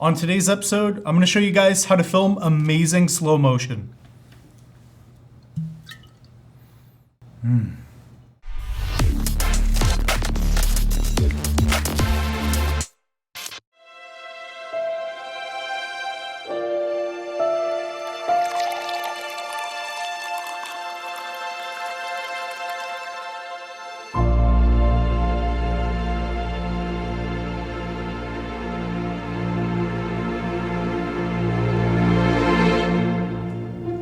On today's episode, I'm going to show you guys how to film amazing slow motion.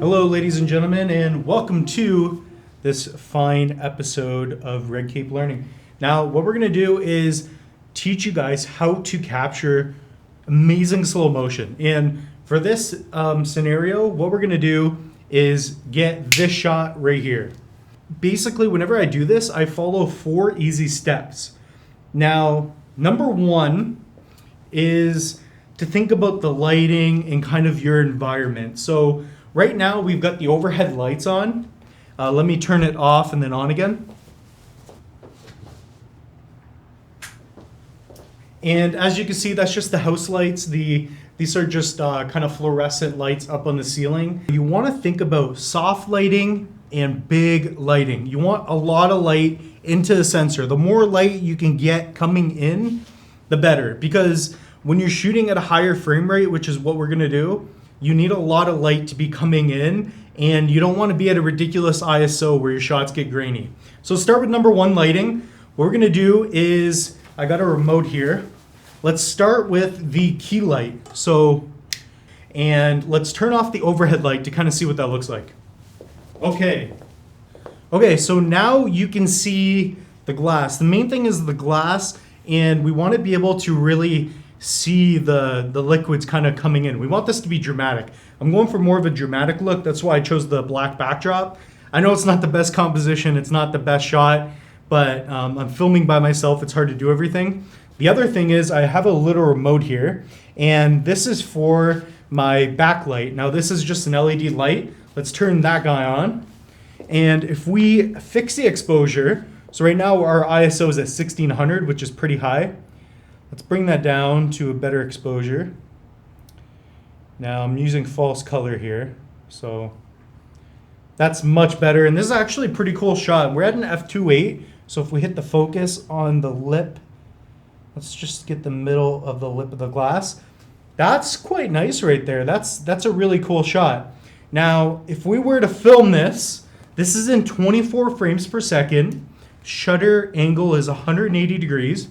Hello, ladies and gentlemen, and welcome to this fine episode of Red Cape Learning. Now, what we're going to do is teach you guys how to capture amazing slow motion. And for this scenario, what we're going to do is get this shot right here. Basically, whenever I do this, I follow 4 easy steps. Now, number 1 is to think about the lighting and kind of your environment. So right now we've got the overhead lights on. Let me turn it off and then on again. And as you can see, that's just the house lights. These are just kind of fluorescent lights up on the ceiling. You want to think about soft lighting and big lighting. You want a lot of light into the sensor. The more light you can get coming in, the better. Because when you're shooting at a higher frame rate, which is what we're going to do, you need a lot of light to be coming in, and you don't want to be at a ridiculous ISO where your shots get grainy. So start with number 1, lighting. What we're going to do is, I got a remote here. Let's start with the key light. And let's turn off the overhead light to kind of see what that looks like. Okay, so now you can see the glass. The main thing is the glass, and we want to be able to really see the liquids kind of coming in. We want this to be dramatic. I'm going for more of a dramatic look. That's why I chose the black backdrop. I know it's not the best composition, it's not the best shot, but I'm filming by myself. It's hard to do everything. The other thing is I have a little remote here, and this is for my backlight. Now this is just an LED light. Let's turn that guy on. And if we fix the exposure, so right now our ISO is at 1600, which is pretty high. Let's bring that down to a better exposure. Now I'm using false color here, so that's much better. And this is actually a pretty cool shot. We're at an f2.8, so if we hit the focus on the lip, let's just get the middle of the lip of the glass. That's quite nice right there. That's a really cool shot. Now, if we were to film this is in 24 frames per second. Shutter angle is 180 degrees.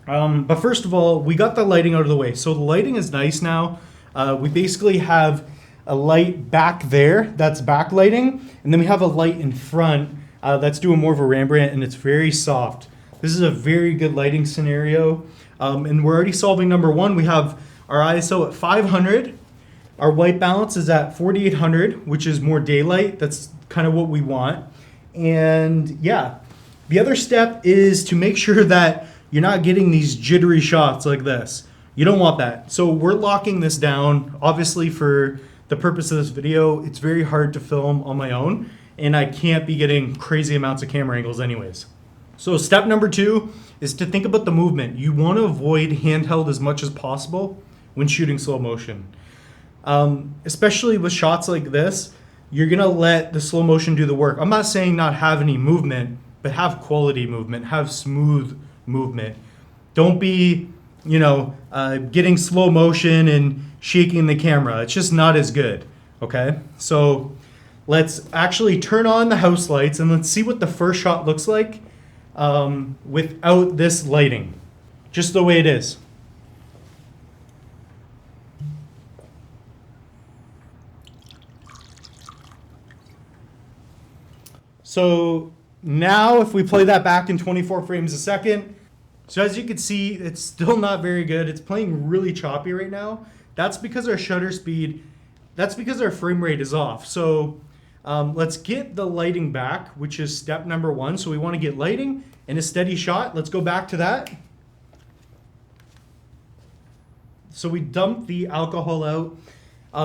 But first of all, we got the lighting out of the way. So the lighting is nice now. We basically have a light back there, that's backlighting, and then we have a light in front that's doing more of a Rembrandt, and it's very soft. This is a very good lighting scenario. And we're already solving number 1. We have our ISO at 500. Our white balance is at 4800, which is more daylight. That's kind of what we want. And yeah, the other step is to make sure that you're not getting these jittery shots like this. You don't want that. So we're locking this down. Obviously, for the purpose of this video, it's very hard to film on my own, and I can't be getting crazy amounts of camera angles anyways. So step number 2 is to think about the movement. You want to avoid handheld as much as possible when shooting slow motion. Especially with shots like this, you're gonna let the slow motion do the work. I'm not saying not have any movement, but have quality movement, have smooth movement. Don't be, getting slow motion and shaking the camera. It's just not as good, okay? So let's actually turn on the house lights and let's see what the first shot looks like without this lighting, just the way it is. So now if we play that back in 24 frames a second, so as you can see, it's still not very good. It's playing really choppy right now. That's because our shutter speed, that's because our frame rate is off. So let's get the lighting back, which is step number 1. So we want to get lighting and a steady shot. Let's go back to that. So we dumped the alcohol out.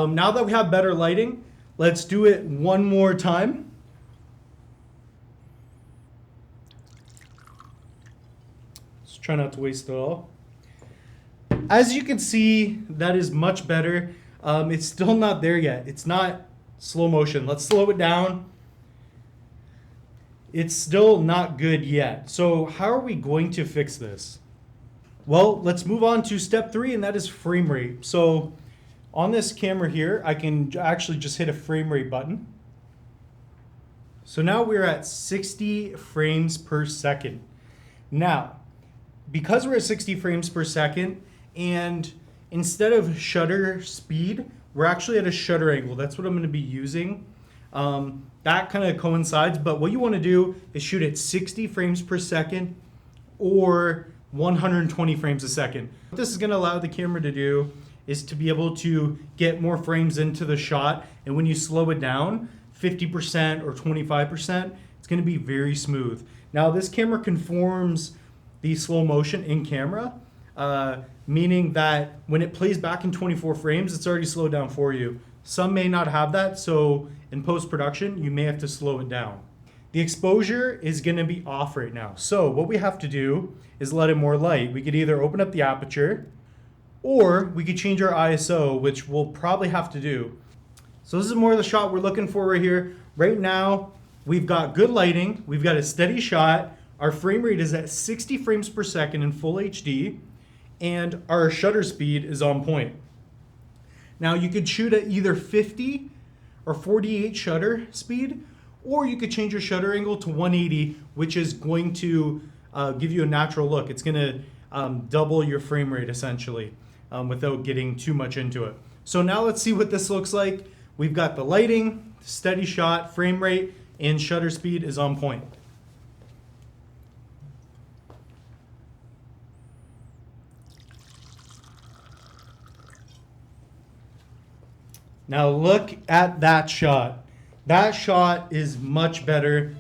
Now that we have better lighting, let's do it one more time. Try not to waste it all. As you can see, that is much better. It's still not there yet. It's not slow motion. Let's slow it down. It's still not good yet. So how are we going to fix this? Well, let's move on to step 3, and that is frame rate. So on this camera here, I can actually just hit a frame rate button. So now we're at 60 frames per second. Now, because we're at 60 frames per second, and instead of shutter speed, we're actually at a shutter angle. That's what I'm going to be using. That kind of coincides, but what you want to do is shoot at 60 frames per second or 120 frames a second. What this is going to allow the camera to do is to be able to get more frames into the shot, and when you slow it down 50% or 25%, it's going to be very smooth. Now this camera conforms the slow motion in camera, meaning that when it plays back in 24 frames, it's already slowed down for you. Some may not have that, so in post-production, you may have to slow it down. The exposure is going to be off right now. So what we have to do is let in more light. We could either open up the aperture, or we could change our ISO, which we'll probably have to do. So this is more of the shot we're looking for right here. Right now, we've got good lighting. We've got a steady shot. Our frame rate is at 60 frames per second in full HD, and our shutter speed is on point. Now you could shoot at either 50 or 48 shutter speed, or you could change your shutter angle to 180, which is going to give you a natural look. It's gonna double your frame rate essentially, without getting too much into it. So now let's see what this looks like. We've got the lighting, steady shot, frame rate, and shutter speed is on point. Now look at that shot. That shot is much better.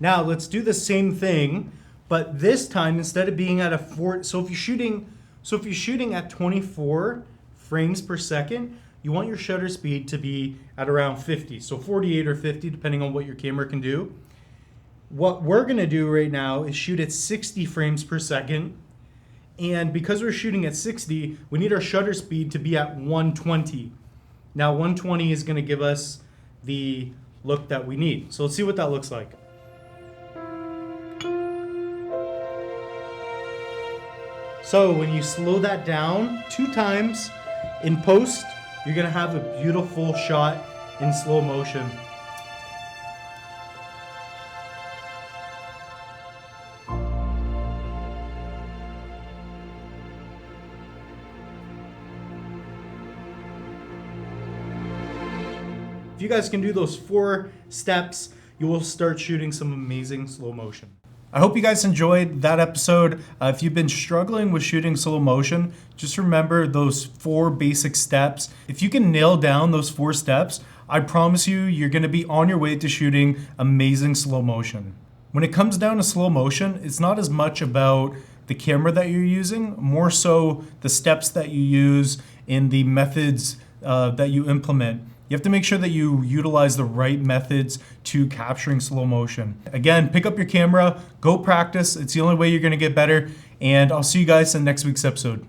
Now let's do the same thing, but this time instead of being at a 4, so if you're shooting at 24 frames per second, you want your shutter speed to be at around 50, so 48 or 50, depending on what your camera can do. What we're gonna do right now is shoot at 60 frames per second, and because we're shooting at 60, we need our shutter speed to be at 120. Now 120 is gonna give us the look that we need. So let's see what that looks like. So when you slow that down 2 times in post, you're gonna have a beautiful shot in slow motion. If you guys can do those 4 steps, you will start shooting some amazing slow motion. I hope you guys enjoyed that episode. If you've been struggling with shooting slow motion, just remember those 4 basic steps. If you can nail down those 4 steps, I promise you, you're gonna be on your way to shooting amazing slow motion. When it comes down to slow motion, it's not as much about the camera that you're using, more so the steps that you use in the methods that you implement. You have to make sure that you utilize the right methods to capturing slow motion. Again, pick up your camera, go practice. It's the only way you're gonna get better. And I'll see you guys in next week's episode.